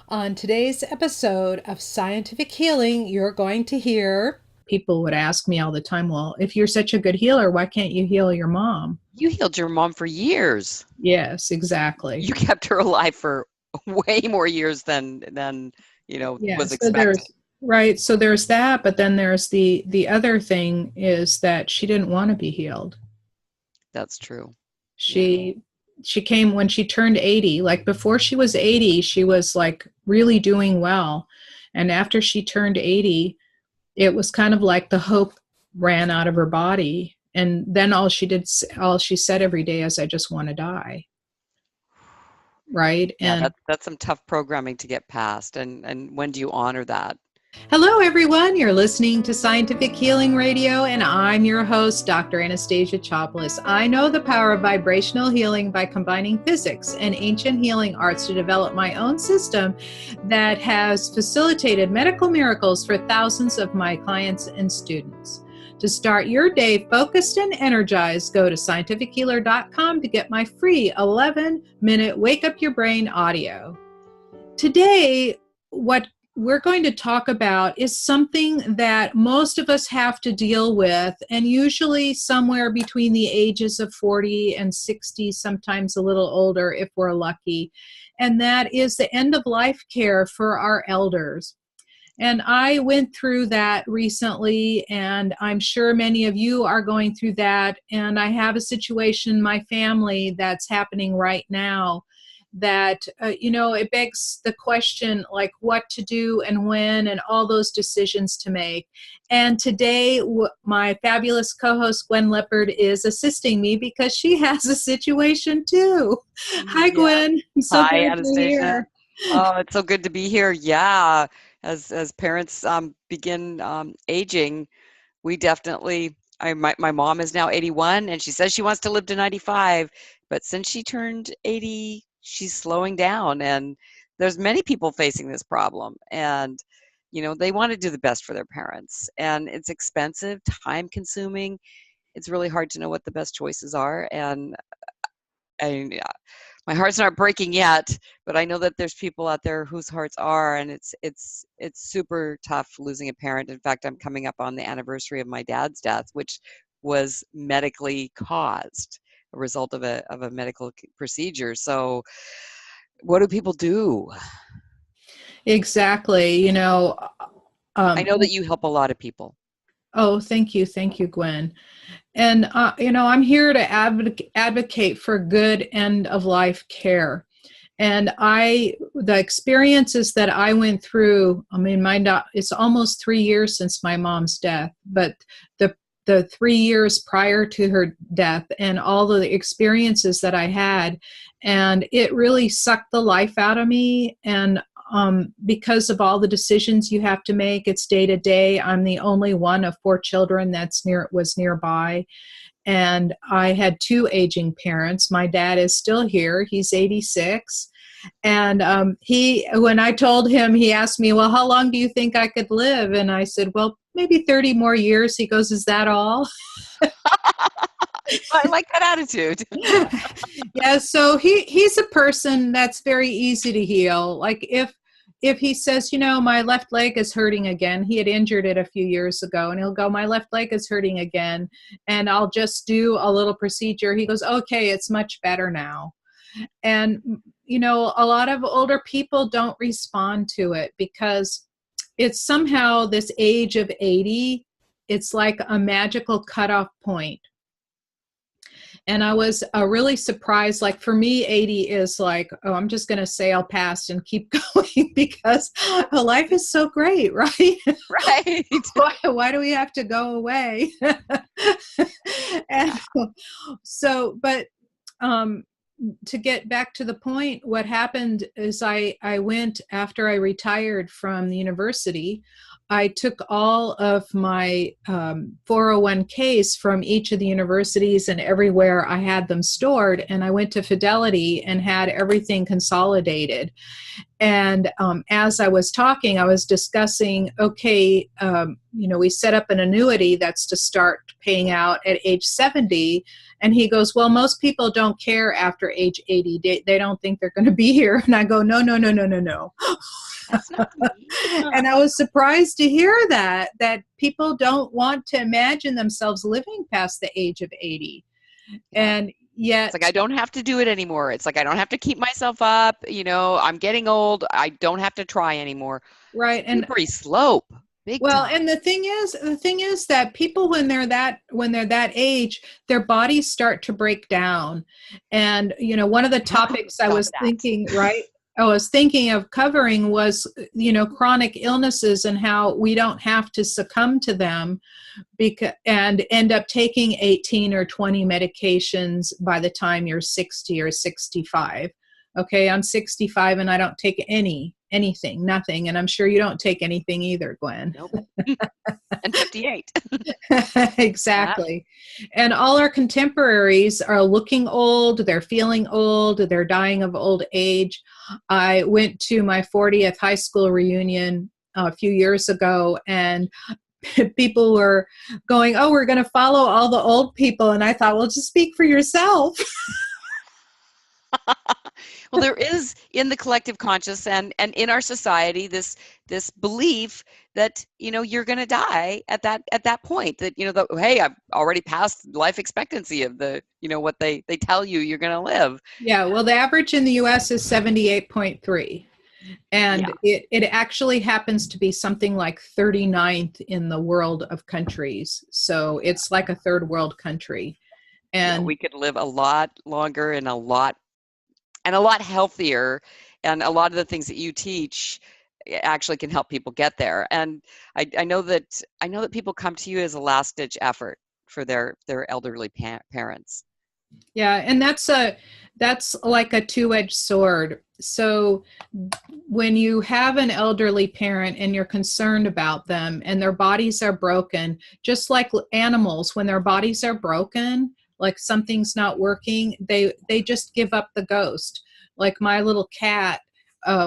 On today's episode of Scientific Healing, you're going to hear people would ask me all the time, well, if you're such a good healer, why can't you heal your mom? You healed your mom for years. Yes, exactly. You kept her alive for way more years than Yeah, was so expected. there's that, but then there's the other thing is that she didn't want to be healed. That's true. Yeah. She she came when she turned 80. Like before she was 80, she was like really doing well. And after she turned 80, it was kind of like the hope ran out of her body. And then all she said every day is, I just want to die. Right. Yeah, And that's some tough programming to get past. And when do you honor that? hello, everyone. You're listening to Scientific Healing Radio, and I'm your host, Dr. Anastasia Chopelas. I know the power of vibrational healing by combining physics and ancient healing arts to develop my own system that has facilitated medical miracles for thousands of my clients and students. To start your day focused and energized, go to scientifichealer.com to get my free 11-minute Wake Up Your Brain audio. Today, what we're going to talk about is something that most of us have to deal with, and usually somewhere between the ages of 40 and 60, sometimes a little older if we're lucky, and that is the end of life care for our elders. And I went through that recently, and I'm sure many of you are going through that. And I have a situation in my family that's happening right now that, it begs the question, like what to do and when, and all those decisions to make. And today, my fabulous co-host, Gwen Lepard, is assisting me because she has a situation too. Hi, Yeah. Gwen. I'm so Hi, glad you're Anastasia. here. Oh, it's so good to be here. Yeah. As parents begin aging, we definitely my mom is now 81 and she says she wants to live to 95, but since she turned 80, she's slowing down, and there's many people facing this problem, and they want to do the best for their parents, and it's expensive, time consuming. It's really hard to know what the best choices are, and my heart's not breaking yet, but I know that there's people out there whose hearts are, and it's super tough losing a parent. In fact, I'm coming up on the anniversary of my dad's death, which was medically caused, a result of a medical procedure. So, what do people do? Exactly. I Um, know that you help a lot of people. oh, thank you. Thank you, Gwen. And, I'm here to advocate for good end of life care. And the experiences that I went through, I mean, it's almost 3 years since my mom's death, but the 3 years prior to her death and all the experiences that I had, and it really sucked the life out of me. And because of all the decisions you have to make, it's day to day. I'm the only one of 4 children was nearby, and I had two aging parents. My dad is still here; he's 86. And when I told him, he asked me, well, how long do you think I could live? And I said, well, maybe 30 more years. He goes, is that all? I like that attitude. Yeah, so he's a person that's very easy to heal. Like if he says, my left leg is hurting again, he had injured it a few years ago, and he'll go, my left leg is hurting again, and I'll just do a little procedure. He goes, okay, it's much better now. And, a lot of older people don't respond to it because it's somehow this age of 80, it's like a magical cutoff point. And I was really surprised. Like for me, 80 is like, oh, I'm just going to say I'll pass and keep going because life is so great, right? Right. why do we have to go away? And but um, to get back to the point, what happened is I went after I retired from the university. I took all of my 401ks from each of the universities and everywhere I had them stored, and I went to Fidelity and had everything consolidated. And as I was talking, I was discussing, okay, we set up an annuity that's to start paying out at age 70. And he goes, well, most people don't care after age 80. They don't think they're going to be here. And I go, no, no, no, no, no, no. That's not me. And I was surprised to hear that people don't want to imagine themselves living past the age of 80. Yeah. And yet, it's like, I don't have to do it anymore. It's like, I don't have to keep myself up. I'm getting old. I don't have to try anymore. Right. And slippery slope. Big time. and the thing is that people, when they're that age, their bodies start to break down. And, one of the topics I was thinking, right, I was thinking of covering was, chronic illnesses and how we don't have to succumb to them and end up taking 18 or 20 medications by the time you're 60 or 65. Okay, I'm 65 and I don't take anything, nothing. And I'm sure you don't take anything either, Gwen. Nope. And 58. Exactly. Yeah. And all our contemporaries are looking old, they're feeling old, they're dying of old age. I went to my 40th high school reunion a few years ago, and people were going, oh, we're going to follow all the old people. And I thought, well, just speak for yourself. Well, there is in the collective conscious and in our society this belief that you're going to die at that point, that hey, I've already passed life expectancy of the what they tell you you're going to live. Yeah, well, the average in the US is 78.3. And it actually happens to be something like 39th in the world of countries. So it's like a third world country. And we could live a lot longer and a lot healthier, and a lot of the things that you teach actually can help people get there. And I know that people come to you as a last ditch effort for their elderly parents. Yeah, and that's like a two-edged sword. So when you have an elderly parent and you're concerned about them and their bodies are broken, just like animals, when their bodies are broken, like something's not working, they just give up the ghost. Like my little cat,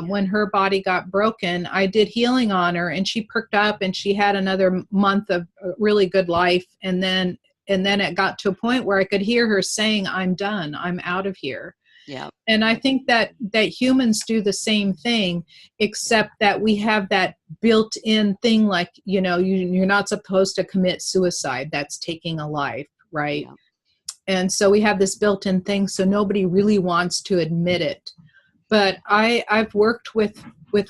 when her body got broken, I did healing on her and she perked up and she had another month of really good life. And then it got to a point where I could hear her saying, I'm done, I'm out of here. Yeah. And I think that humans do the same thing, except that we have that built-in thing, like, you're not supposed to commit suicide. That's taking a life, right? Yeah. And so we have this built-in thing, so nobody really wants to admit it. But I've worked with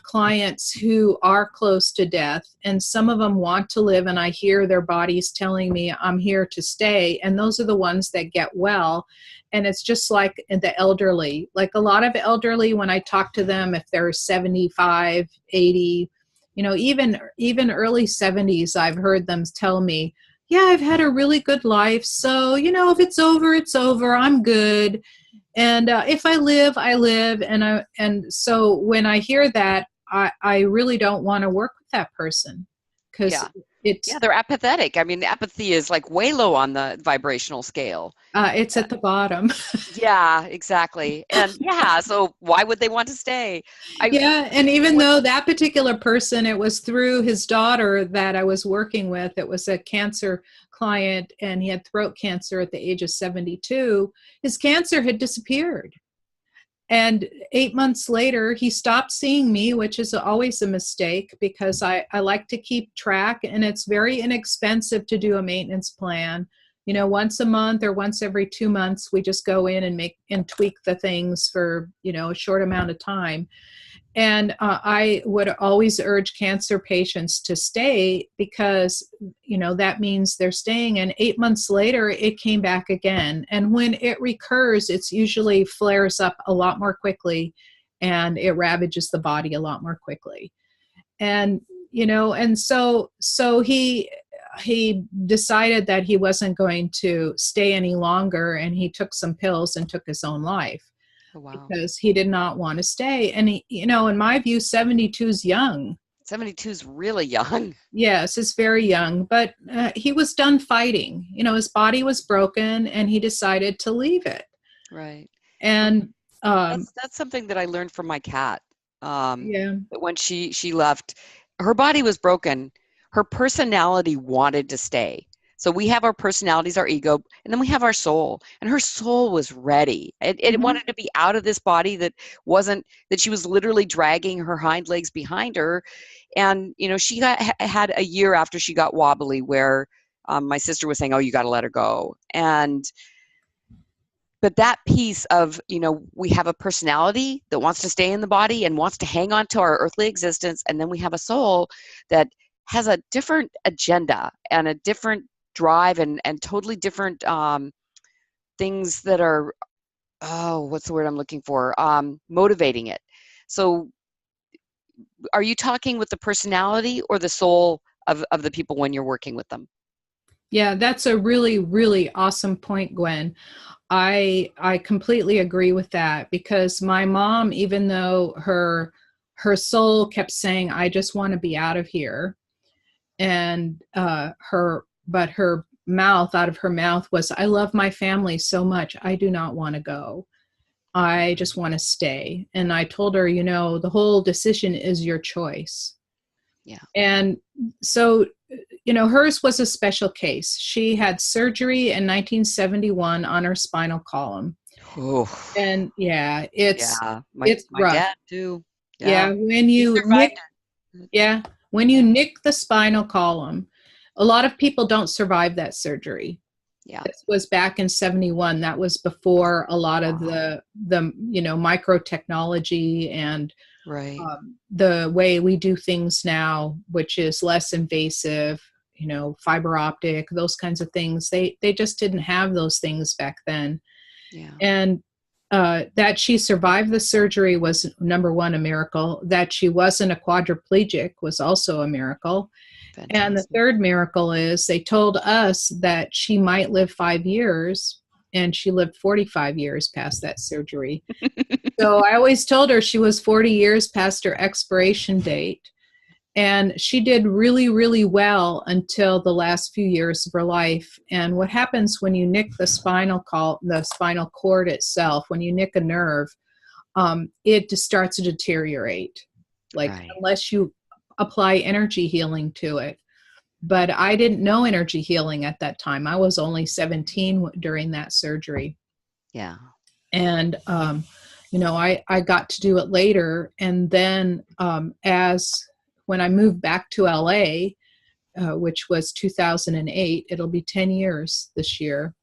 clients who are close to death, and some of them want to live, and I hear their bodies telling me, I'm here to stay. And those are the ones that get well. And it's just like the elderly. Like a lot of elderly, when I talk to them, if they're 75, 80, even early 70s, I've heard them tell me, yeah, I've had a really good life. So, if it's over, it's over. I'm good. And if I live, I live. And so when I hear that, I really don't want to work with that person, because they're apathetic. I mean, apathy is like way low on the vibrational scale. It's at the bottom. Yeah, exactly. And so why would they want to stay? And even though that particular person, it was through his daughter that I was working with. It was a cancer client, and he had throat cancer at the age of 72. His cancer had disappeared. And 8 months later, he stopped seeing me, which is always a mistake, because I like to keep track, and it's very inexpensive to do a maintenance plan. Once a month or once every 2 months, we just go in and tweak the things for, a short amount of time. And I would always urge cancer patients to stay, because, that means they're staying. And 8 months later, it came back again. And when it recurs, it's usually flares up a lot more quickly, and it ravages the body a lot more quickly. And, and so he decided that he wasn't going to stay any longer, and he took some pills and took his own life. Oh, wow. Because he did not want to stay. And he, in my view, 72 is young. 72 is really young. Yes, it's very young, but he was done fighting. His body was broken, and he decided to leave it. Right. And that's something that I learned from my cat. Yeah. But when she left, her body was broken. Her personality wanted to stay. So we have our personalities, our ego, and then we have our soul. And her soul was ready. It Mhm. wanted to be out of this body that she was literally dragging her hind legs behind her. And, she had a year after she got wobbly where my sister was saying, oh, you got to let her go. But that piece of, we have a personality that wants to stay in the body and wants to hang on to our earthly existence. And then we have a soul that has a different agenda and a different drive and totally different things that are, what's the word I'm looking for? Motivating it. So are you talking with the personality or the soul of the people when you're working with them? Yeah, that's a really, really awesome point, Gwen. I completely agree with that, because my mom, even though her soul kept saying, I just want to be out of here, and her mouth, out of her mouth, was, I love my family so much, I do not want to go. I just want to stay. And I told her, the whole decision is your choice. Yeah. And so, hers was a special case. She had surgery in 1971 on her spinal column. Oh, And yeah, yeah. it's My rough. dad too. Yeah, Yeah. when He you survived nick it. yeah, when you Yeah. nick the spinal column, a lot of people don't survive that surgery. Yeah. This was back in 71. That was before a lot of Wow. the micro technology and Right. the way we do things now, which is less invasive, fiber optic, those kinds of things. They just didn't have those things back then. Yeah. And that she survived the surgery was, number one, a miracle. That she wasn't a quadriplegic was also a miracle. And the Fantastic. third miracle is they told us that she might live 5 years, and she lived 45 years past that surgery. So I always told her she was 40 years past her expiration date. And she did really, really well until the last few years of her life. And what happens when you nick the spinal cord itself, when you nick a nerve, it just starts to deteriorate. Like, Right. unless you apply energy healing to it. But I didn't know energy healing at that time. I was only 17 during that surgery. Yeah. And I got to do it later. And then as when I moved back to LA, which was 2008, it'll be 10 years this year.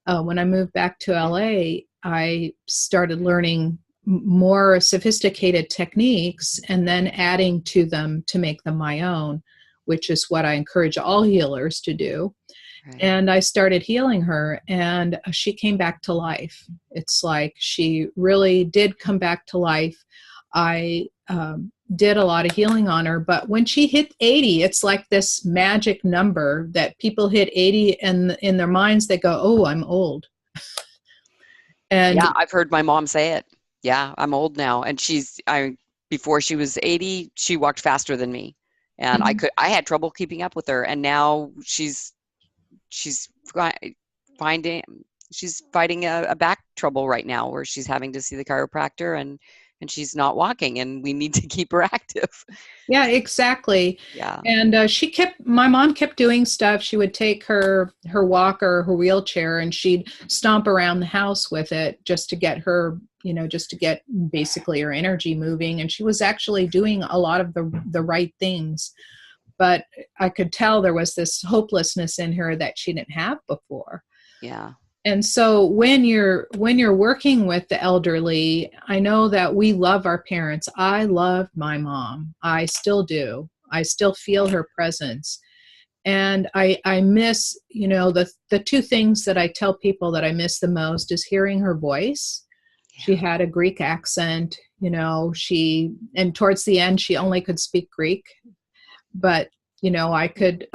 When I moved back to LA, I started learning more sophisticated techniques and then adding to them to make them my own, which is what I encourage all healers to do. Right. And I started healing her, and she came back to life. It's like she really did come back to life. I did a lot of healing on her, but when she hit 80, it's like this magic number that people hit 80, and in their minds they go, oh, I'm old. And Yeah, I've heard my mom say it. Yeah, I'm old now. And before she was 80, she walked faster than me. And I had trouble keeping up with her. And now she's finding, she's fighting a back trouble right now where she's having to see the chiropractor and she's not walking, and we need to keep her active. yeah, exactly. Yeah. And my mom kept doing stuff. She would take her walker, her wheelchair, and she'd stomp around the house with it just to get her, just to get basically her energy moving. And she was actually doing a lot of the right things. But I could tell there was this hopelessness in her that she didn't have before. Yeah. And so when you're working with the elderly, I know that we love our parents. I love my mom. I still do. I still feel her presence. And I miss, the two things that I tell people that I miss the most is hearing her voice. Yeah. She had a Greek accent, and towards the end, she only could speak Greek. But, I could,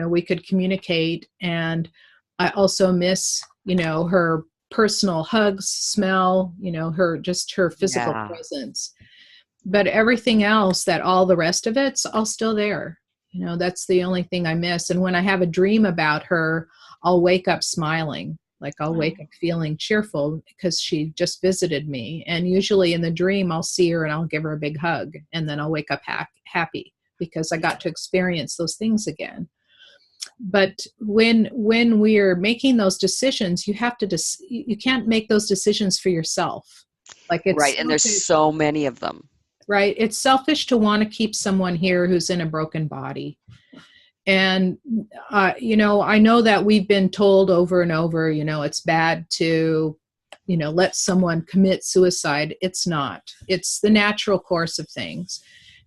we could communicate. And I also miss, her personal hugs, smell, her physical presence. But everything else, all the rest of it's all still there. That's the only thing I miss. And when I have a dream about her, I'll wake up smiling. Like I'll wake up feeling cheerful because she just visited me. And usually in the dream, I'll see her and I'll give her a big hug. And then I'll wake up happy because I got to experience those things again. But when we're making those decisions, you have to you can't make those decisions for yourself. Like it's right, and there's so many of them. Right, it's selfish to want to keep someone here who's in a broken body. And I know that we've been told over and over, it's bad to, let someone commit suicide. It's not. It's the natural course of things.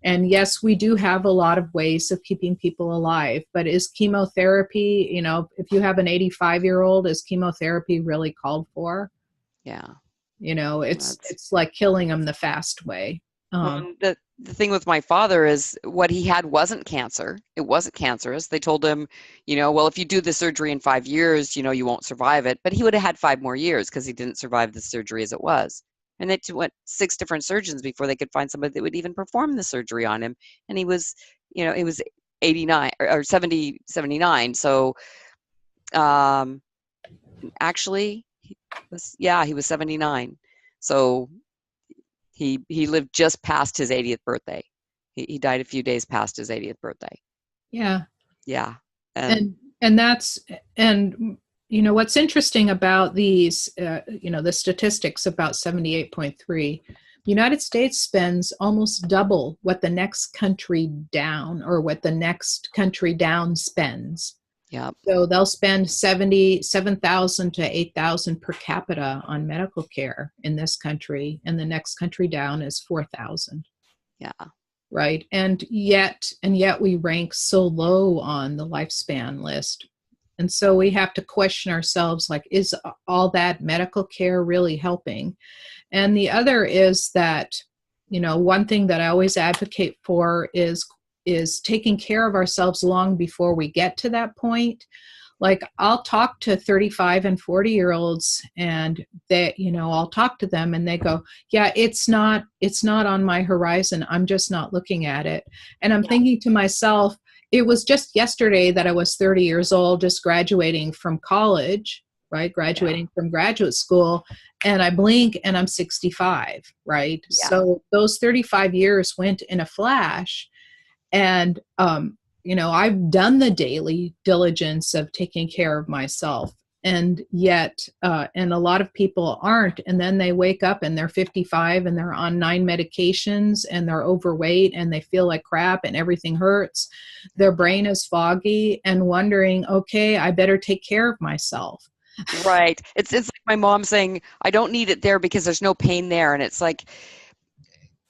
And yes, we do have a lot of ways of keeping people alive, but is chemotherapy, if you have an 85-year-old, is chemotherapy really called for? Yeah. It's like killing them the fast way. The thing with my father is what he had wasn't cancer. It wasn't cancerous. They told him, well, if you do the surgery in 5 years, you won't survive it. But he would have had 5 more years because he didn't survive the surgery as it was. And they went 6 different surgeons before they could find somebody that would even perform the surgery on him. And he was, he was 89 or 70, 79. So actually, he was 79. So he lived just past his 80th birthday. He died a few days past his 80th birthday. Yeah. Yeah. And what's interesting about these, the statistics about 78.3, the United States spends almost double what the next country down spends. Yeah. So they'll spend 7,000 to 8,000 per capita on medical care in this country, and the next country down is 4,000. Yeah. Right. And yet we rank so low on the lifespan list. And so we have to question ourselves, like, is all that medical care really helping? And the other is that, one thing that I always advocate for is taking care of ourselves long before we get to that point. Like I'll talk to 35 and 40-year-olds and I'll talk to them and they go, yeah, it's not on my horizon. I'm just not looking at it. And I'm thinking to myself, it was just yesterday that I was 30 years old, just graduating from college, right? Graduating from graduate school, and I blink and I'm 65, right? Yeah. So those 35 years went in a flash. And, I've done the daily diligence of taking care of myself, and yet, and a lot of people aren't. And then they wake up and they're 55 and they're on 9 medications and they're overweight and they feel like crap and everything hurts. Their brain is foggy and wondering, okay, I better take care of myself. Right. It's like my mom saying, I don't need it there because there's no pain there. And it's like,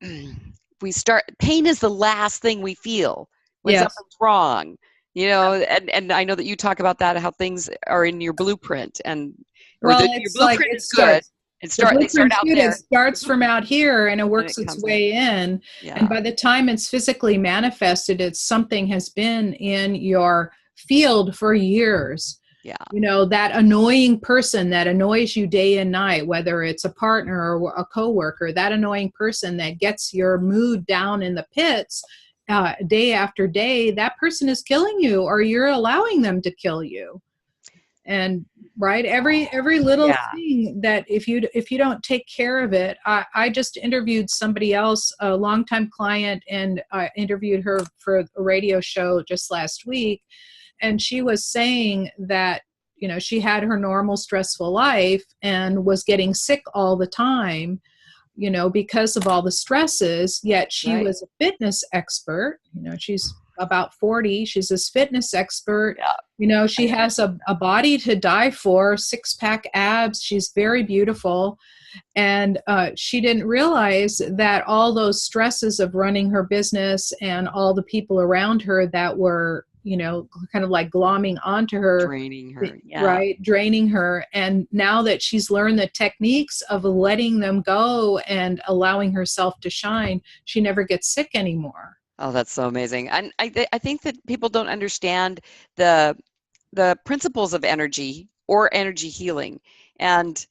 pain is the last thing we feel when something's wrong, and I know that you talk about that, how things are in your blueprint, and your blueprint is good. They start out there. It starts from out here and it works its way in. And by the time it's physically manifested, it's something has been in your field for years. Yeah. That annoying person that annoys you day and night, whether it's a partner or a coworker, that annoying person that gets your mood down in the pits day after day, that person is killing you, or you're allowing them to kill you. And right, every little thing that if you don't take care of it, I just interviewed somebody else, a longtime client, and I interviewed her for a radio show just last week. And she was saying that, she had her normal stressful life and was getting sick all the time, because of all the stresses, yet she was a fitness expert. She's about 40. She's this fitness expert. Yeah. She has a body to die for, 6-pack abs. She's very beautiful. And she didn't realize that all those stresses of running her business and all the people around her that were, kind of like glomming onto her, draining her, draining her. And now that she's learned the techniques of letting them go and allowing herself to shine, she never gets sick anymore. Oh, that's so amazing. And I think that people don't understand the principles of energy or energy healing. And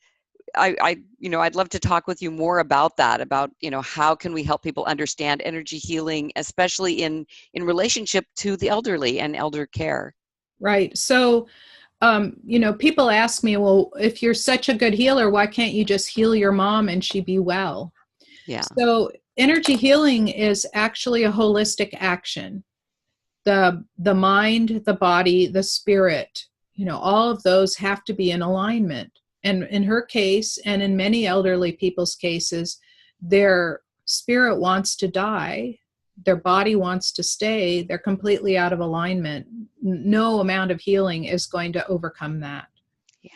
I'd love to talk with you more about that, about, how can we help people understand energy healing, especially in relationship to the elderly and elder care. Right. So People ask me, well, if you're such a good healer, why can't you just heal your mom and she be well? Yeah. So energy healing is actually a holistic action. The mind, the body, the spirit, all of those have to be in alignment. And in her case, and in many elderly people's cases, their spirit wants to die, their body wants to stay, they're completely out of alignment. No amount of healing is going to overcome that. Yeah.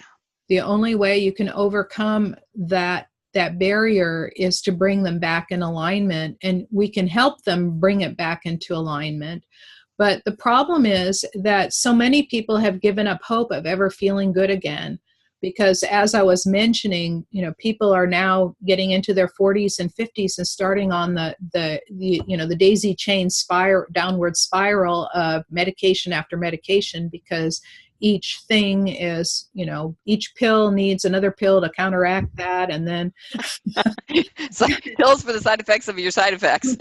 The only way you can overcome that barrier is to bring them back in alignment, and we can help them bring it back into alignment. But the problem is that so many people have given up hope of ever feeling good again, because as I was mentioning, people are now getting into their 40s and 50s and starting on the daisy chain downward spiral of medication after medication, because each thing is, each pill needs another pill to counteract that. And then So pills for the side effects of your side effects.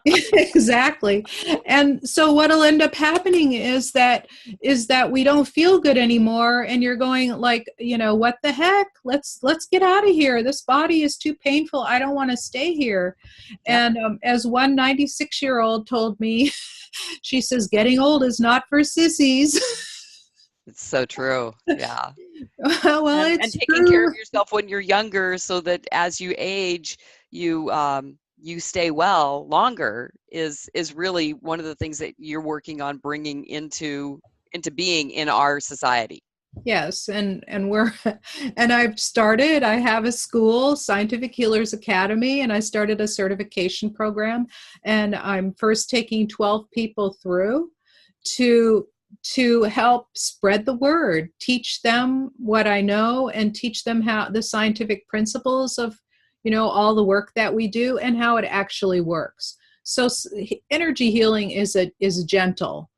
Exactly. And so what'll end up happening is that we don't feel good anymore, and you're going like, what the heck? Let's get out of here. This body is too painful. I don't want to stay here. Yep. And as one 96-year-old told me, she says, getting old is not for sissies. It's so true. Yeah. Well, And it's taking true. care of yourself when you're younger, so that as you age, you stay well longer is really one of the things that you're working on bringing into being in our society. Yes, and we're and I have a school, Scientific Healers Academy, and I started a certification program, and I'm first taking 12 people through to help spread the word, teach them what I know, and teach them how the scientific principles of, all the work that we do and how it actually works. So energy healing is gentle.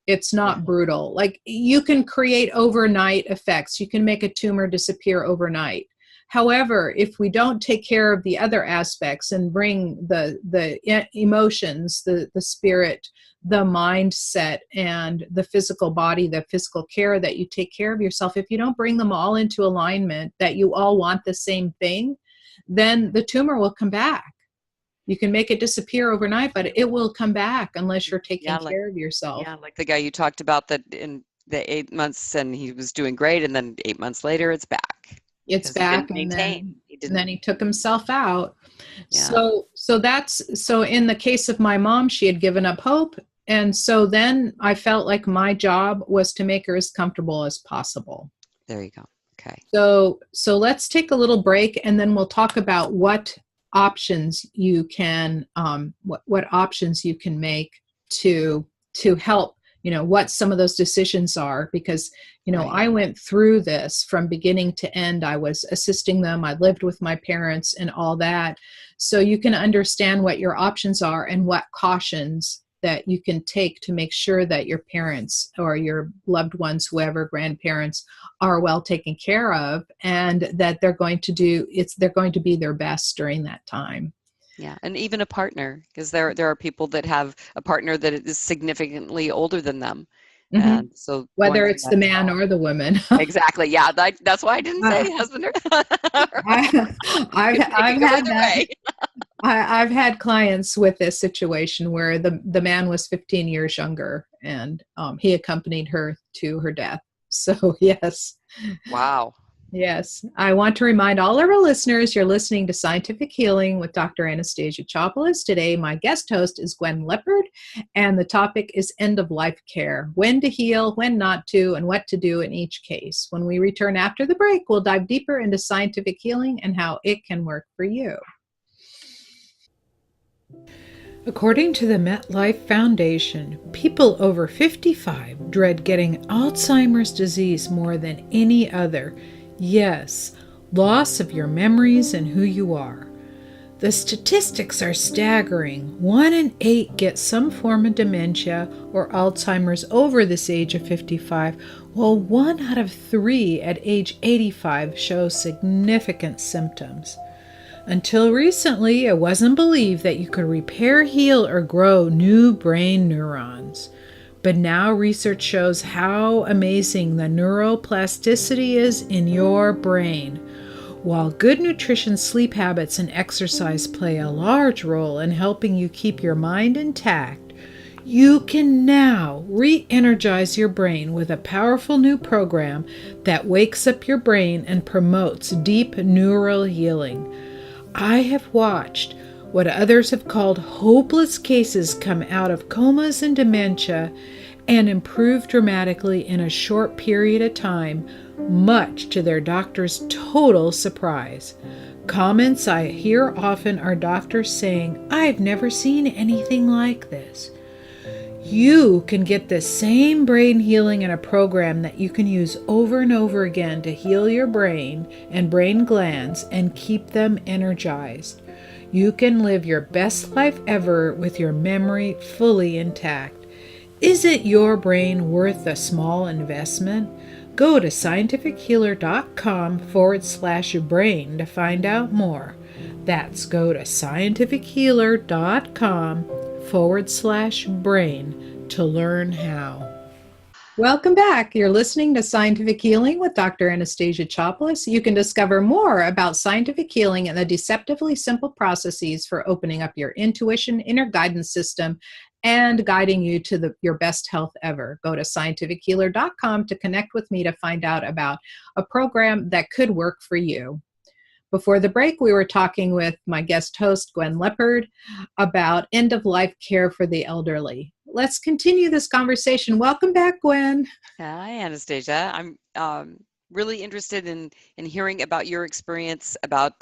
It's Yeah. not brutal. Like, you can create overnight effects. You can make a tumor disappear overnight. However, if we don't take care of the other aspects and bring the emotions, the spirit, the mindset, and the physical body, the physical care, that you take care of yourself, if you don't bring them all into alignment, that you all want the same thing, then the tumor will come back. You can make it disappear overnight, but it will come back unless you're taking Yeah, care of yourself. like the guy you talked about that in the 8 months, and he was doing great, and then 8 months later it's back It's because he back, didn't and maintain. then He didn't. he took himself out. Yeah. So in the case of my mom, she had given up hope, and so then I felt like my job was to make her as comfortable as possible. There you go. Okay. So let's take a little break, and then we'll talk about what options you can what options you can make to help, what some of those decisions are, because Right. I went through this from beginning to end. I was assisting them, I lived with my parents and all that, so you can understand what your options are and what cautions that you can take to make sure that your parents or your loved ones, whoever, grandparents, are well taken care of, and that they're going to be their best during that time. Yeah, and even a partner, because there are people that have a partner that is significantly older than them, Mm-hmm. and so going Whether through it's that the as man well. or the woman. Exactly. Yeah, that's why I didn't say husband or it I've could go had either that. way. I've had clients with this situation where the man was 15 years younger, and he accompanied her to her death. So yes. Wow. Yes, I want to remind all of our listeners you're listening to Scientific Healing with Dr. Anastasia Chopelas. Today, my guest host is Gwen Lepard, and the topic is end-of-life care: when to heal, when not to, and what to do in each case. When we return after the break, we'll dive deeper into scientific healing and how it can work for you. According to the MetLife Foundation, people over 55 dread getting Alzheimer's disease more than any other. Yes, loss of your memories and who you are. The statistics are staggering. 1 in 8 get some form of dementia or Alzheimer's over this age of 55, while 1 out of 3 at age 85 show significant symptoms. Until recently, it wasn't believed that you could repair, heal, or grow new brain neurons. But now research shows how amazing the neuroplasticity is in your brain. While good nutrition, sleep habits, and exercise play a large role in helping you keep your mind intact, you can now re-energize your brain with a powerful new program that wakes up your brain and promotes deep neural healing. I have watched what others have called hopeless cases come out of comas and dementia and improve dramatically in a short period of time, much to their doctor's total surprise. Comments I hear often are doctors saying, "I've never seen anything like this." You can get the same brain healing in a program that you can use over and over again to heal your brain and brain glands and keep them energized. You can live your best life ever with your memory fully intact. Isn't your brain worth a small investment? Go to scientifichealer.com/brain to find out more. That's go to scientifichealer.com/brain to learn how. Welcome back. You're listening to Scientific Healing with Dr. Anastasia Chopelas. You can discover more about scientific healing and the deceptively simple processes for opening up your intuition, inner guidance system, and guiding you to your best health ever. Go to scientifichealer.com to connect with me to find out about a program that could work for you. Before the break, we were talking with my guest host, Gwen Lepard, about end-of-life care for the elderly. Let's continue this conversation. Welcome back, Gwen. Hi, Anastasia. I'm really interested in hearing about your experience, about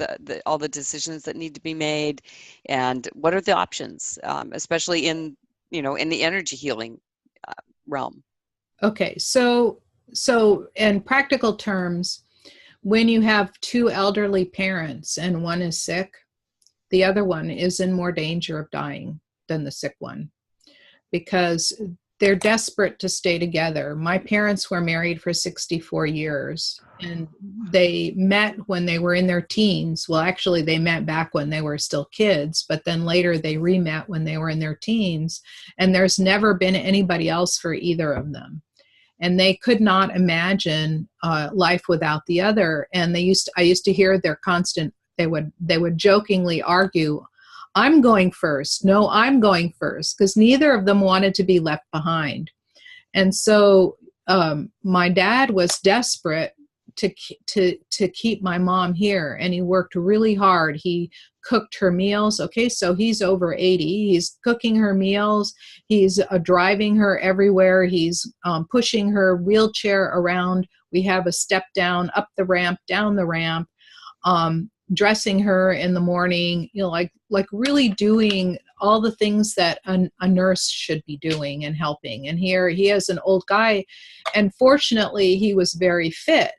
all the decisions that need to be made, and what are the options, especially in the energy healing realm. Okay, so in practical terms, when you have two elderly parents and one is sick, the other one is in more danger of dying than the sick one because they're desperate to stay together. My parents were married for 64 years and they met when they were in their teens. Well, actually, they met back when they were still kids, but then later they re-met when they were in their teens. And there's never been anybody else for either of them. And they could not imagine life without the other. And I used to hear their constant, they would jokingly argue, "I'm going first. No, I'm going first," because neither of them wanted to be left behind. And so my dad was desperate to keep my mom here, and he worked really hard. He cooked her meals. Okay, so he's over 80. He's cooking her meals. He's driving her everywhere. He's pushing her wheelchair around. We have a step down, up the ramp, down the ramp, dressing her in the morning, like really doing all the things that a nurse should be doing and helping. And here he is, an old guy, and fortunately he was very fit.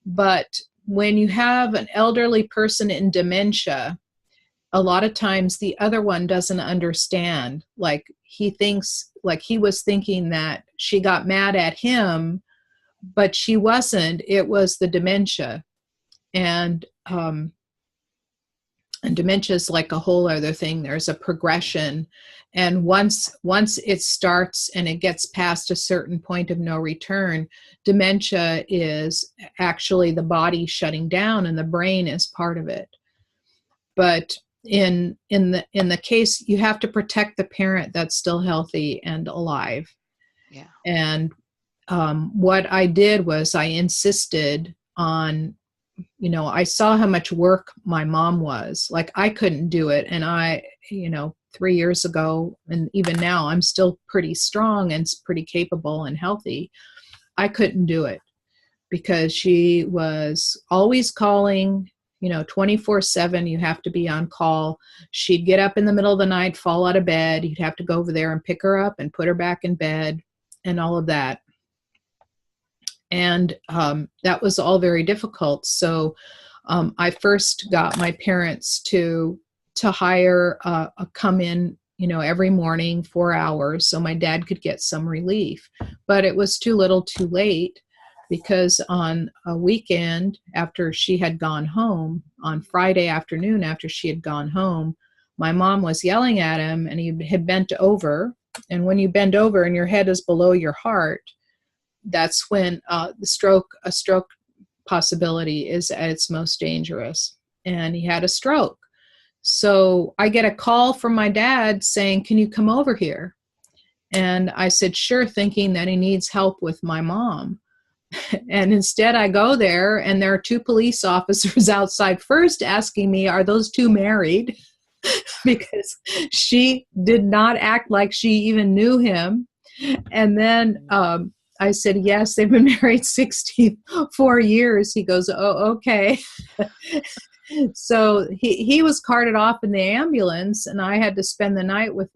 But when you have an elderly person in dementia, a lot of times the other one doesn't understand. Like he was thinking that she got mad at him, but she wasn't. It was the dementia. And dementia is like a whole other thing. There's a progression. And once it starts and it gets past a certain point of no return, dementia is actually the body shutting down and the brain is part of it. But in the case, you have to protect the parent that's still healthy and alive. Yeah. And what I did was I insisted on, I saw how much work my mom was. Like I couldn't do it. And 3 years ago, and even now, I'm still pretty strong and pretty capable and healthy. I couldn't do it because she was always calling, 24/7, you have to be on call. She'd get up in the middle of the night, fall out of bed. You'd have to go over there and pick her up and put her back in bed and all of that. And that was all very difficult. So I first got my parents to hire a come in, every morning, 4 hours, so my dad could get some relief. But it was too little too late, because on a weekend after she had gone home, on Friday afternoon after she had gone home, my mom was yelling at him and he had bent over And when you bend over and your head is below your heart, that's when a stroke possibility is at its most dangerous. And he had a stroke. So I get a call from my dad saying, "Can you come over here?" And I said, "Sure," thinking that he needs help with my mom. And instead I go there, and there are two police officers outside first asking me, "Are those two married?" Because she did not act like she even knew him. And then I said, "Yes, they've been married 64 years. He goes, "Oh, okay." So he was carted off in the ambulance, and I had to spend the night with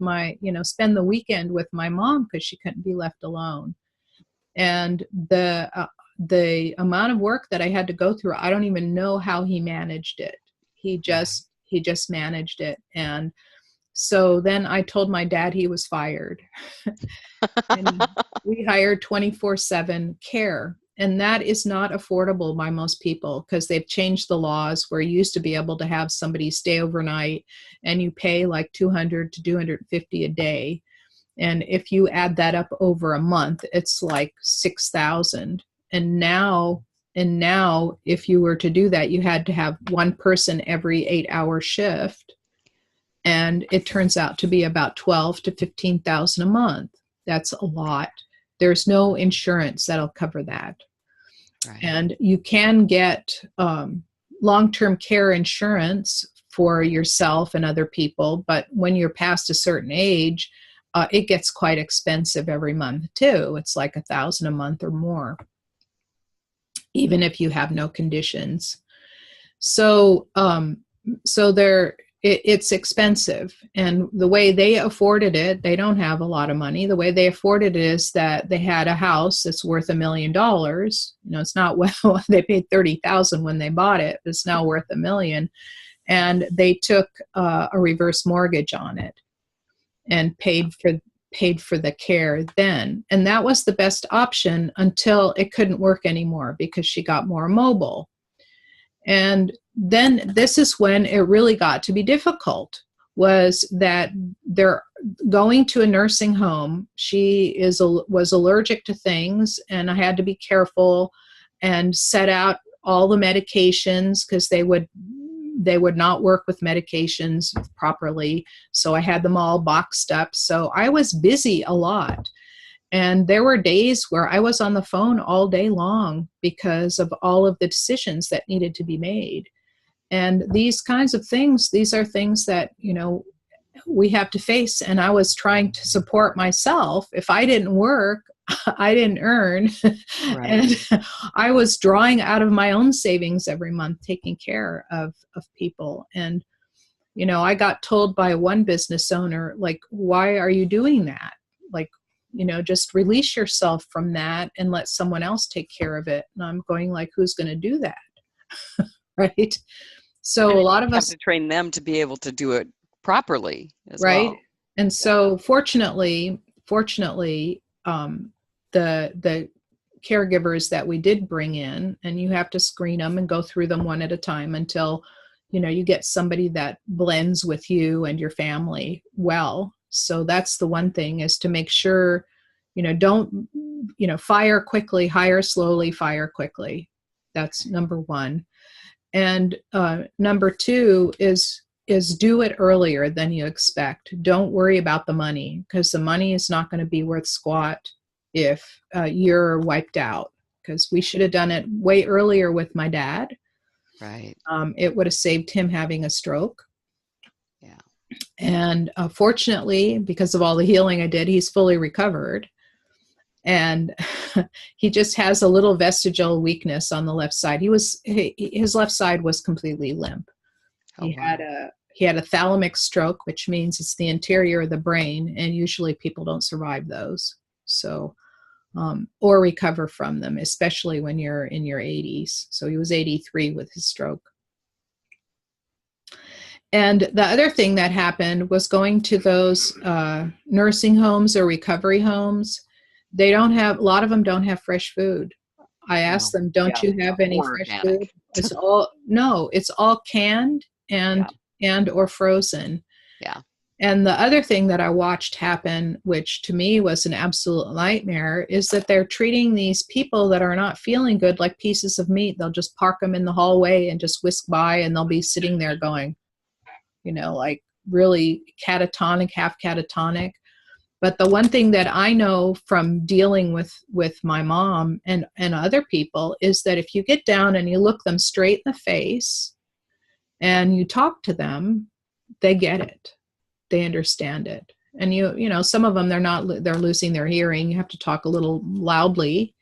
spend the weekend with my mom because she couldn't be left alone. And the amount of work that I had to go through, I don't even know how he managed it. He just managed it. And so then I told my dad he was fired. And we hired 24/7 care. And that is not affordable by most people because they've changed the laws where you used to be able to have somebody stay overnight and you pay like $200 to $250 a day. And if you add that up over a month, it's like $6,000. And now if you were to do that, you had to have one person every 8-hour shift. And it turns out to be about $12,000 to $15,000 a month. That's a lot. There's no insurance that'll cover that. Right. And you can get long-term care insurance for yourself and other people, but when you're past a certain age, it gets quite expensive every month too. It's like $1,000 a month or more, even if you have no conditions. So it's expensive. And the way they afforded it, they don't have a lot of money. The way they afforded it is that they had a house that's worth $1 million. It's not, well, they paid $30,000 when they bought it. It's now worth $1 million. And they took a reverse mortgage on it and paid for the care then. And that was the best option until it couldn't work anymore because she got more mobile. And then this is when it really got to be difficult, was that they're going to a nursing home. She was allergic to things, and I had to be careful and set out all the medications because they would not work with medications properly. So I had them all boxed up. So I was busy a lot. And there were days where I was on the phone all day long because of all of the decisions that needed to be made. And these kinds of things, these are things that, we have to face. And I was trying to support myself. If I didn't work, I didn't earn. Right. And I was drawing out of my own savings every month, taking care of people. And, I got told by one business owner, like, "Why are you doing that? Like, just release yourself from that and let someone else take care of it." And I'm going like, who's going to do that? Right. So a lot of us have to train them to be able to do it properly as right. well. And so fortunately, the caregivers that we did bring in, and you have to screen them and go through them one at a time until, you get somebody that blends with you and your family well. So that's the one thing, is to make sure, don't, fire quickly, hire slowly, fire quickly. That's number one. And number two is do it earlier than you expect. Don't worry about the money, because the money is not going to be worth squat if you're wiped out, because we should have done it way earlier with my dad. Right. It would have saved him having a stroke. Yeah. And fortunately, because of all the healing I did, he's fully recovered. And he just has a little vestigial weakness on the left side. His left side was completely limp. He had a thalamic stroke, which means it's the interior of the brain, and usually people don't survive those. So, or recover from them, especially when you're in your 80s. So he was 83 with his stroke. And the other thing that happened was going to those nursing homes or recovery homes. A lot of them don't have fresh food. I asked them, "Don't you have any fresh food?" It's all canned and or frozen. Yeah. And the other thing that I watched happen, which to me was an absolute nightmare, is that they're treating these people that are not feeling good like pieces of meat. They'll just park them in the hallway and just whisk by, and they'll be sitting there going, like really catatonic, half catatonic. But the one thing that I know from dealing with my mom and other people is that if you get down and you look them straight in the face and you talk to them, they get it. They understand it. And some of them, they're losing their hearing. You have to talk a little loudly.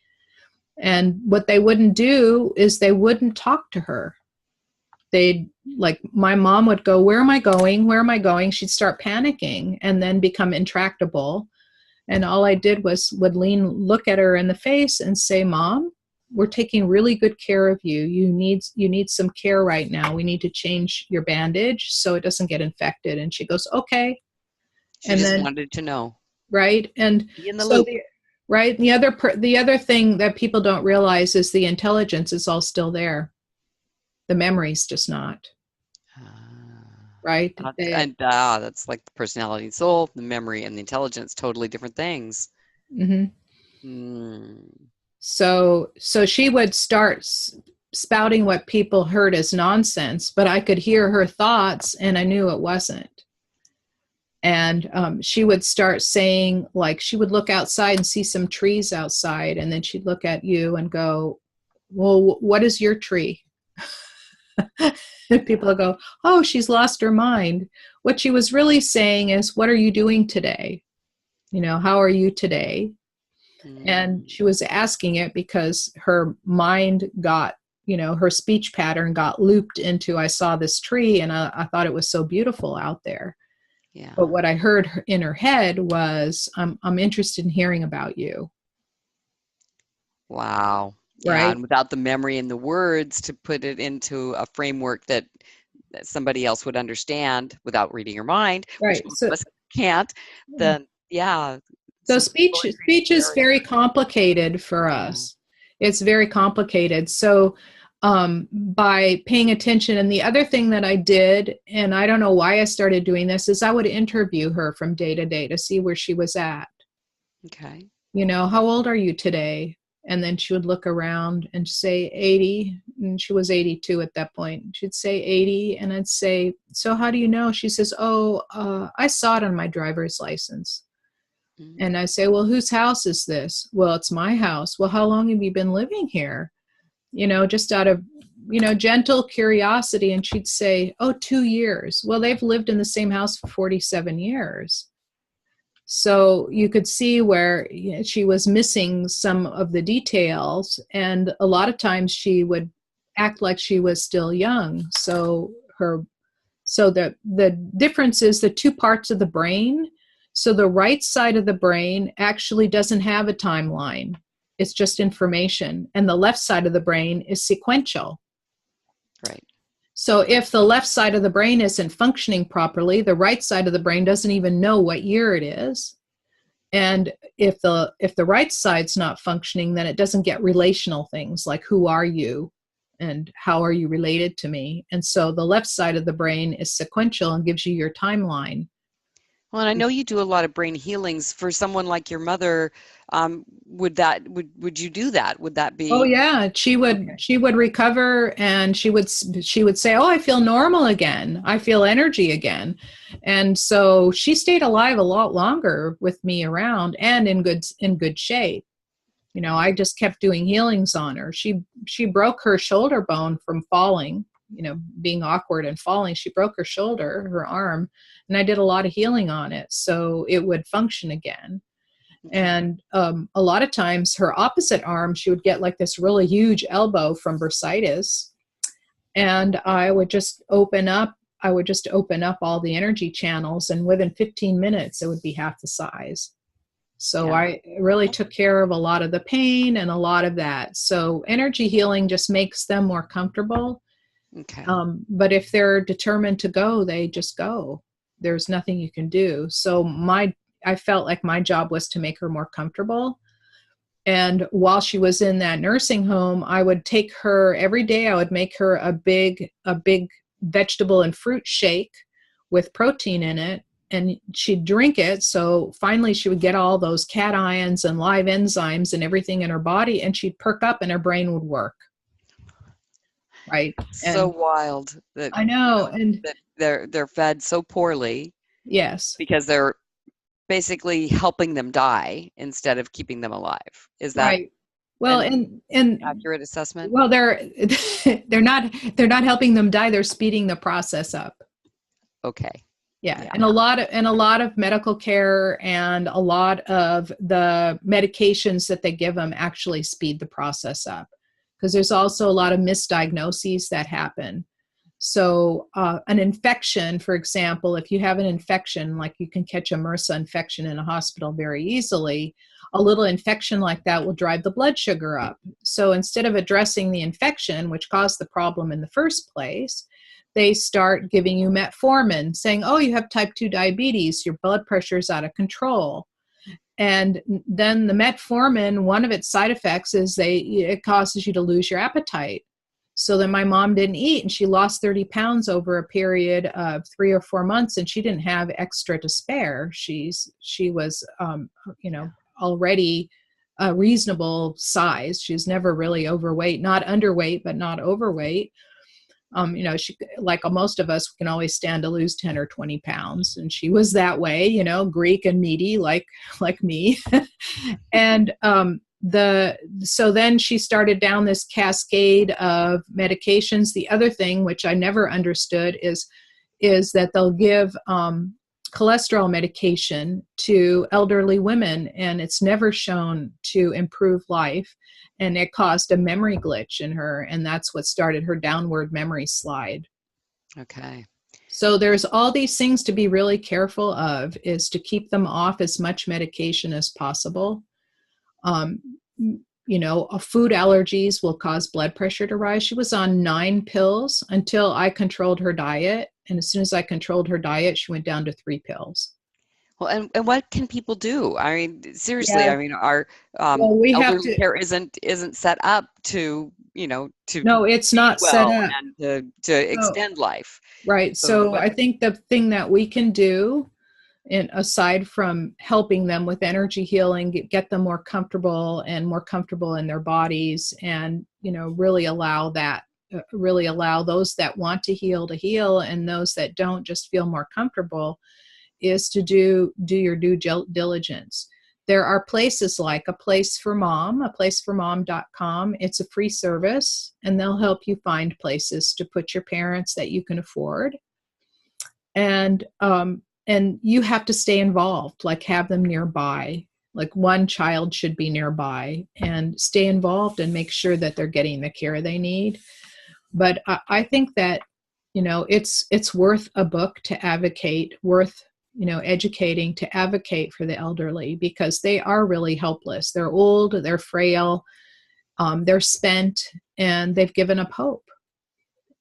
And what they wouldn't do is they wouldn't talk to her. They'd, like, my mom would go, where am I going? Where am I going? She'd start panicking and then become intractable. And all I did would look at her in the face and say, Mom, we're taking really good care of you. You need some care right now. We need to change your bandage so it doesn't get infected. And she goes, okay. She just wanted to know. Right. And be in the loop. Right. And the other thing that people don't realize is the intelligence is all still there. The memory's just not. Right. That's like the personality and soul, the memory and the intelligence, totally different things. Mm-hmm. So she would start spouting what people heard as nonsense, but I could hear her thoughts and I knew it wasn't. And she would start saying, like, she would look outside and see some trees outside, and then she'd look at you and go, well, what is your tree? And people will go, oh, she's lost her mind. What she was really saying is, what are you doing today? How are you today? And she was asking it because her mind got, her speech pattern got looped into, I saw this tree and I thought it was so beautiful out there. Yeah. But what I heard in her head was, I'm interested in hearing about you. Wow. Right. Yeah, and without the memory and the words to put it into a framework that somebody else would understand without reading your mind, right. which most of us can't, then yeah. So speech is very complicated for us. It's very complicated. So by paying attention, and the other thing that I did, and I don't know why I started doing this, is I would interview her from day to day to see where she was at. Okay. How old are you today? And then she would look around and say 80, and she was 82 at that point. She'd say 80, and I'd say, so how do you know? She says, I saw it on my driver's license. Mm-hmm. And I say, well, whose house is this? Well, it's my house. Well, how long have you been living here? Just out of, gentle curiosity. And she'd say, 2 years. Well, they've lived in the same house for 47 years. So you could see where she was missing some of the details. And a lot of times she would act like she was still young. So the difference is the two parts of the brain. So the right side of the brain actually doesn't have a timeline. It's just information. And the left side of the brain is sequential. Right. So if the left side of the brain isn't functioning properly, the right side of the brain doesn't even know what year it is. And if the right side's not functioning, then it doesn't get relational things like, who are you and how are you related to me? And so the left side of the brain is sequential and gives you your timeline. Well, and I know you do a lot of brain healings for someone like your mother. Would you do that? Would that be? Oh yeah, she would recover, and she would say, oh, I feel normal again. I feel energy again. And so she stayed alive a lot longer with me around and in good shape. I just kept doing healings on her. She broke her shoulder bone from falling, being awkward and falling. She broke her shoulder, her arm, and I did a lot of healing on it so it would function again. And a lot of times her opposite arm, she would get like this really huge elbow from bursitis. And I would just open up all the energy channels, and within 15 minutes, it would be half the size. So I really took care of a lot of the pain and a lot of that. So energy healing just makes them more comfortable. Okay. But if they're determined to go, they just go. There's nothing you can do. So I felt like my job was to make her more comfortable. And while she was in that nursing home, I would take her every day. I would make her a big vegetable and fruit shake with protein in it. and she'd drink it. So finally she would get all those cations and live enzymes and everything in her body, and she'd perk up and her brain would work. Right. So And wild that, I know. And that they're fed so poorly yes. because they're basically helping them die instead of keeping them alive. Is that Right. Well, an and accurate assessment? well, they're not helping them die. They're speeding the process up. Okay. Yeah. And a lot of medical care and a lot of the medications that they give them actually speed the process up, because there's also a lot of misdiagnoses that happen. So an infection, for example, if you have an infection, like you can catch a MRSA infection in a hospital very easily, a little infection like that will drive the blood sugar up. So instead of addressing the infection, which caused the problem in the first place, they start giving you metformin, saying, oh, you have type 2 diabetes, your blood pressure is out of control. And then the metformin, one of its side effects is it causes you to lose your appetite. So then my mom didn't eat, and she lost 30 pounds over a period of 3 or 4 months, and she didn't have extra to spare. She was, already a reasonable size. She was never really overweight, not underweight, but not overweight. She, like most of us, can always stand to lose 10 or 20 pounds. And she was that way, Greek and meaty, like me. And, so then she started down this cascade of medications. The other thing, which I never understood, is that they'll give cholesterol medication to elderly women, and it's never shown to improve life. And it caused a memory glitch in her, and that's what started her downward memory slide. Okay. So there's all these things to be really careful of, is to keep them off as much medication as possible. Food allergies will cause blood pressure to rise. She was on 9 pills until I controlled her diet. And as soon as I controlled her diet, she went down to 3 pills. Well, and what can people do? I mean, seriously, Yeah. I mean, our We have elderly to, care isn't set up to, to no, it's be not set well up. and to extend life. Right. So I think the thing that we can do, and aside from helping them with energy healing, get them more comfortable in their bodies, and really allow those that want to heal, and those that don't just feel more comfortable, is to do your due diligence. There are places like A Place for Mom, aplaceformom.com. It's a free service, and they'll help you find places to put your parents that you can afford. And you have to stay involved, like have them nearby. Like one child should be nearby, and stay involved and make sure that they're getting the care they need. But I think that, it's worth a book to advocate, worth, educating to advocate for the elderly, because they are really helpless. They're old, they're frail, they're spent, and they've given up hope.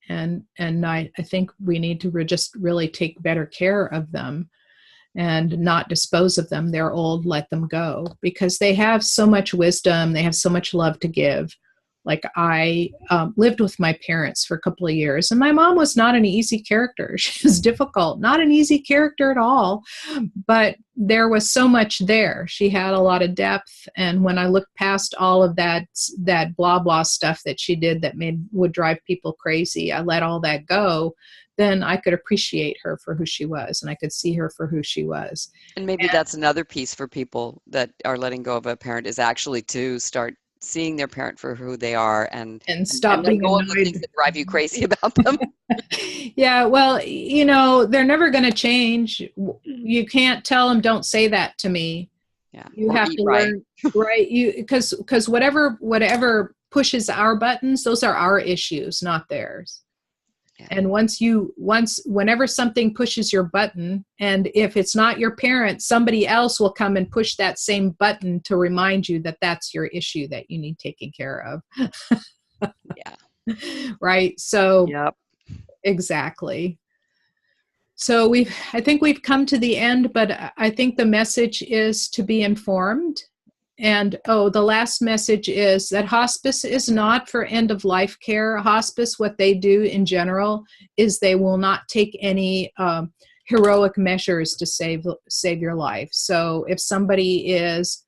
And I think we need to just really take better care of them and not dispose of them. They're old, let them go, because they have so much wisdom. They have so much love to give. Like I lived with my parents for a couple of years, and my mom was not an easy character. She was difficult, not an easy character at all, but there was so much there. She had a lot of depth. And when I looked past all of that blah, blah stuff that she did that would drive people crazy, I let all that go. Then I could appreciate her for who she was, and I could see her for who she was. And maybe that's another piece for people that are letting go of a parent, is actually to start seeing their parent for who they are, and stop being go on the things that drive you crazy about them. Yeah, well, they're never going to change. You can't tell them, don't say that to me. Yeah, you have to learn, right? Because whatever pushes our buttons, those are our issues, not theirs. Yeah. And whenever something pushes your button, and if it's not your parent, somebody else will come and push that same button to remind you that that's your issue that you need taken care of. Yeah. Right. So, yep. Exactly. So I think we've come to the end, but I think the message is to be informed. And the last message is that hospice is not for end-of-life care. Hospice, what they do in general is they will not take any heroic measures to save your life. So if somebody is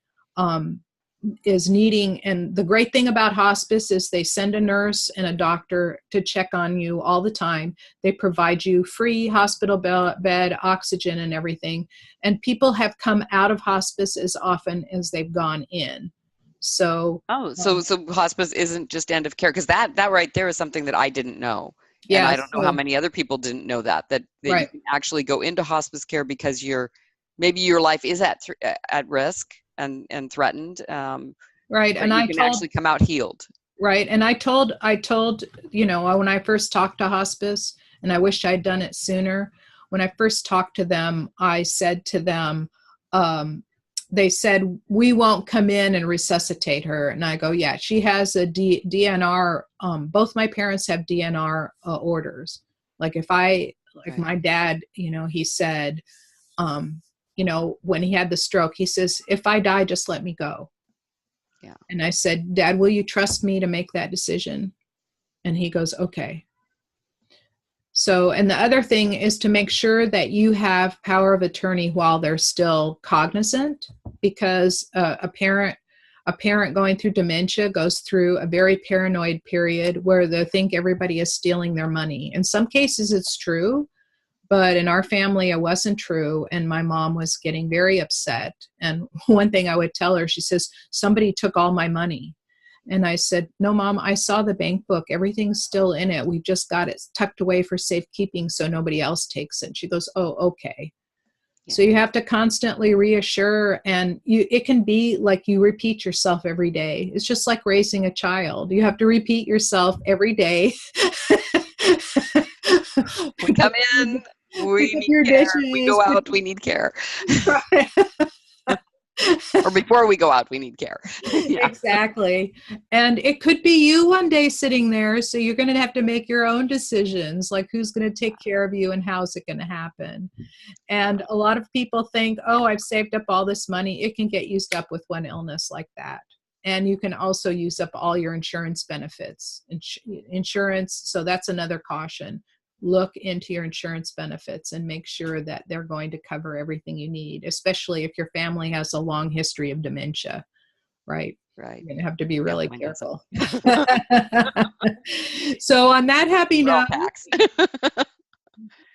needing, and the great thing about hospice is they send a nurse and a doctor to check on you all the time. They provide you free hospital bed, oxygen, and everything. And people have come out of hospice as often as they've gone in. So so hospice isn't just end of care, because that right there is something that I didn't know. And yeah, I don't know how many other people didn't know that you right. can actually go into hospice care because maybe your life is at risk and threatened. Right. But And you can actually come out healed. right. And I told, when I first talked to hospice, and I wish I'd done it sooner, when I first talked to them, I said to them, they said, we won't come in and resuscitate her. And I go, yeah, she has a DNR. Both my parents have DNR orders. Like Right. my dad, he said, when he had the stroke, he says, if I die, just let me go. Yeah. And I said, Dad, will you trust me to make that decision? And he goes, okay. So, and the other thing is to make sure that you have power of attorney while they're still cognizant, because a parent going through dementia goes through a very paranoid period where they think everybody is stealing their money. In some cases, it's true. But in our family, it wasn't true. And my mom was getting very upset. And one thing I would tell her, she says, somebody took all my money. And I said, no, Mom, I saw the bank book. Everything's still in it. We just got it tucked away for safekeeping so nobody else takes it. She goes, oh, okay. Yeah. So you have to constantly reassure, and it can be like you repeat yourself every day. It's just like raising a child. You have to repeat yourself every day. We come in, we need care. Dishes. We go out, we need care. Right. Or before we go out, we need care. Yeah. Exactly. And it could be you one day sitting there. So you're going to have to make your own decisions, like who's going to take care of you and how's it going to happen. And a lot of people think, oh, I've saved up all this money. It can get used up with one illness like that. And you can also use up all your insurance benefits. Insurance, so that's another caution. Look into your insurance benefits and make sure that they're going to cover everything you need, especially if your family has a long history of dementia, right? Right. You're going to have to be really careful. So on that happy note,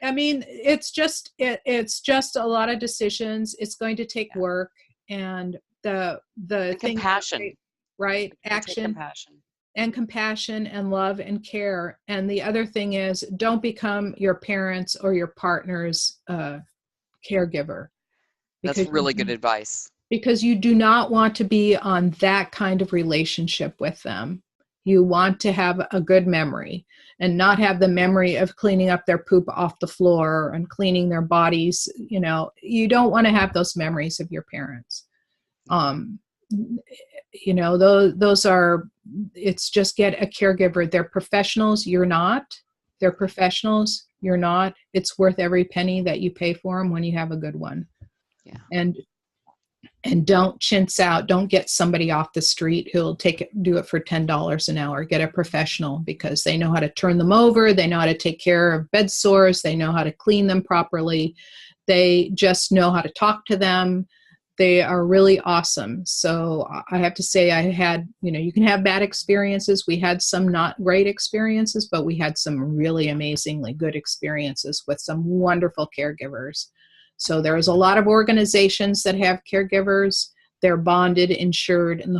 I mean, it's just a lot of decisions. It's going to take work, and the thing, compassion, right? Action. Compassion and love and care. And the other thing is, don't become your parents or your partner's caregiver. That's really good advice. Because you do not want to be on that kind of relationship with them. You want to have a good memory and not have the memory of cleaning up their poop off the floor and cleaning their bodies. You don't want to have those memories of your parents. Those are, it's just get a caregiver. They're professionals. You're not. They're professionals. You're not. It's worth every penny that you pay for them when you have a good one. Yeah. And don't chintz out. Don't get somebody off the street who'll do it for $10 an hour. Get a professional, because they know how to turn them over. They know how to take care of bed sores. They know how to clean them properly. They just know how to talk to them. They are really awesome. So I have to say, I had, you can have bad experiences. We had some not great experiences, but we had some really amazingly good experiences with some wonderful caregivers. So there's a lot of organizations that have caregivers. They're bonded, insured, and the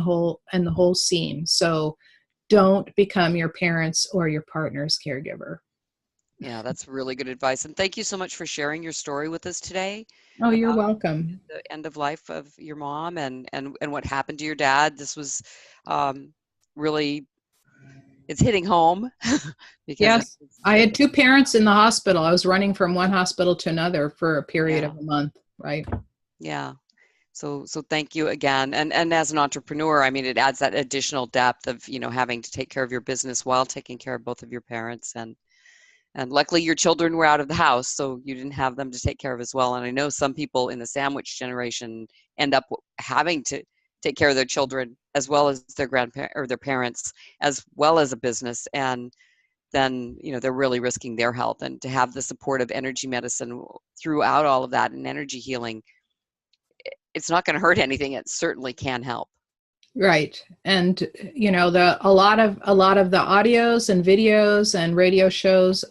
whole scene. So don't become your parents or your partner's caregiver. Yeah, that's really good advice. And thank you so much for sharing your story with us today. Oh, you're welcome. The end of life of your mom and what happened to your dad. This was really, it's hitting home. Because yes, I had two parents in the hospital. I was running from one hospital to another for a period of a month, right? Yeah. So thank you again. And as an entrepreneur, I mean, it adds that additional depth of, having to take care of your business while taking care of both of your parents. And luckily your children were out of the house, so you didn't have them to take care of as well. And I know some people in the sandwich generation end up having to take care of their children as well as their grandparents or their parents, as well as a business. And then they're really risking their health. And to have the support of energy medicine throughout all of that and energy healing, it's not going to hurt anything. It certainly can help. Right. And a lot of the audios and videos and radio shows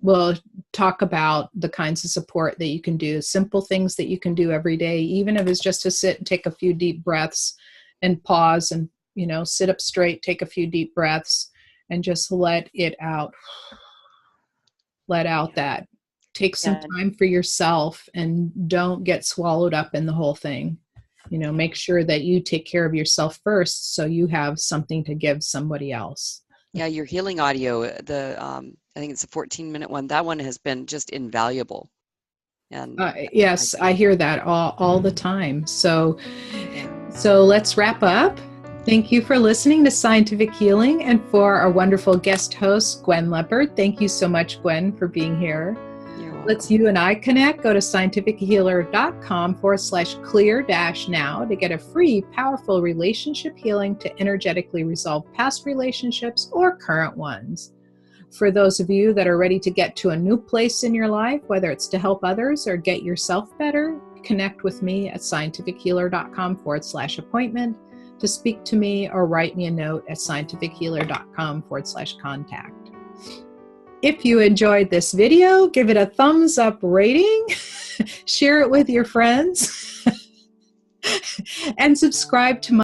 will talk about the kinds of support that you can do, simple things that you can do every day, even if it's just to sit and take a few deep breaths and pause and sit up straight, take a few deep breaths and just let it out. Let out that. Take some time for yourself and don't get swallowed up in the whole thing. Make sure that you take care of yourself first so you have something to give somebody else. Yeah, your healing audio, I think it's a 14-minute one. That one has been just invaluable. And yes, I hear that all the time. So let's wrap up. Thank you for listening to Scientific Healing, and for our wonderful guest host, Gwen Lepard. Thank you so much, Gwen, for being here. Let's you and I connect. Go to scientifichealer.com/clear-now to get a free, powerful relationship healing to energetically resolve past relationships or current ones. For those of you that are ready to get to a new place in your life, whether it's to help others or get yourself better, connect with me at scientifichealer.com/appointment to speak to me, or write me a note at scientifichealer.com/contact. If you enjoyed this video, give it a thumbs up rating, share it with your friends, and subscribe to my